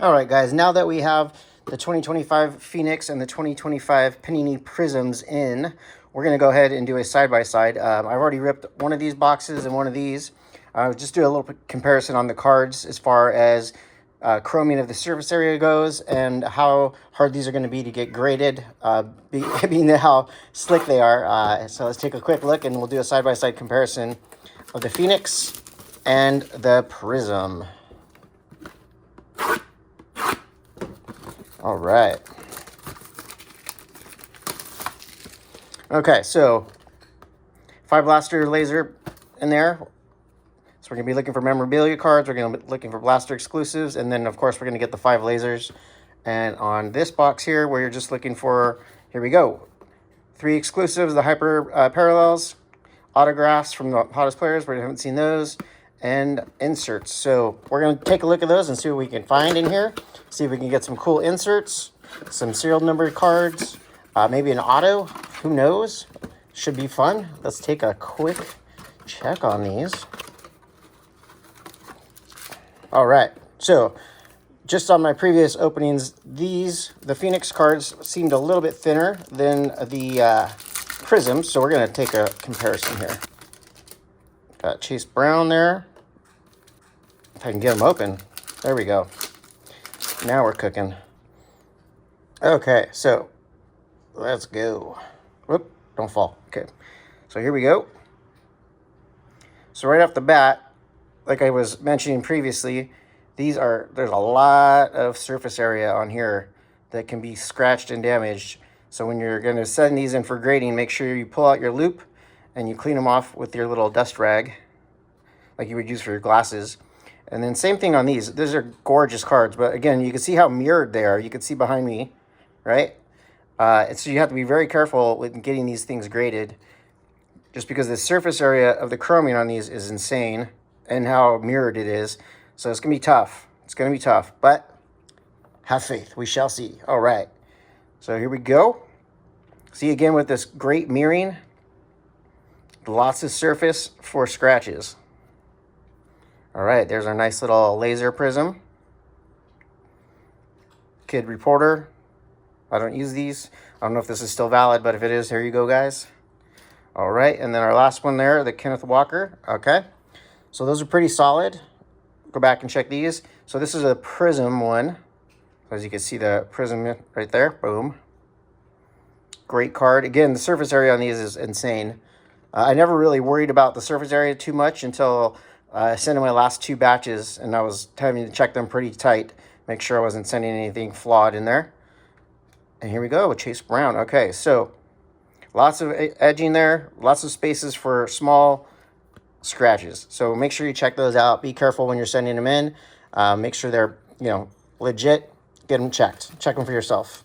All right, guys, now that we have the 2025 Phoenix and the 2025 Panini Prizms in, we're going to go ahead and do a side-by-side. I've already ripped one of these boxes and one of these. Just do a little comparison on the cards as far as chroming of the surface area goes and how hard these are going to be to get graded, being how slick they are. So let's take a quick look and we'll do a side-by-side comparison of the Phoenix and the Prizm. All right. Okay, so 5 blaster laser in there. So we're going to be looking for memorabilia cards. We're going to be looking for blaster exclusives. And then, of course, we're going to get the 5 lasers. And on this box here, where you're just looking for, here we go, 3 exclusives, the hyper parallels, autographs from the hottest players. We haven't seen those. And inserts. So we're going to take a look at those and see what we can find in here. See if we can get some cool inserts, some serial numbered cards, maybe an auto. Who knows? Should be fun. Let's take a quick check on these. All right. So just on my previous openings, the Phoenix cards seemed a little bit thinner than the Prizm. So we're going to take a comparison here. Got Chase Brown there. If I can get them open. There we go. Now we're cooking. Okay, so let's go. Whoop, don't fall. Okay, so here we go. So right off the bat, like I was mentioning previously, there's a lot of surface area on here that can be scratched and damaged. So when you're going to send these in for grading, make sure you pull out your loop and you clean them off with your little dust rag, like you would use for your glasses. And then same thing on these. These are gorgeous cards, but again, you can see how mirrored they are. You can see behind me, right? And so you have to be very careful with getting these things graded, just because the surface area of the chroming on these is insane and how mirrored it is. So it's going to be tough. It's going to be tough, but have faith. We shall see. All right. So here we go. See again with this great mirroring. Lots of surface for scratches. All right, there's our nice little laser prism. Kid Reporter. I don't use these. I don't know if this is still valid, but if it is, here you go, guys. All right, and then our last one there, the Kenneth Walker. Okay, so those are pretty solid. Go back and check these. So this is a Prizm one. As you can see the Prizm right there. Boom. Great card. Again, the surface area on these is insane. I never really worried about the surface area too much until I sent in my last 2 batches, and I was having to check them pretty tight, make sure I wasn't sending anything flawed in there. And here we go with Chase Brown. Okay, so lots of edging there, lots of spaces for small scratches. So make sure you check those out. Be careful when you're sending them in. Make sure they're, legit. Get them checked. Check them for yourself.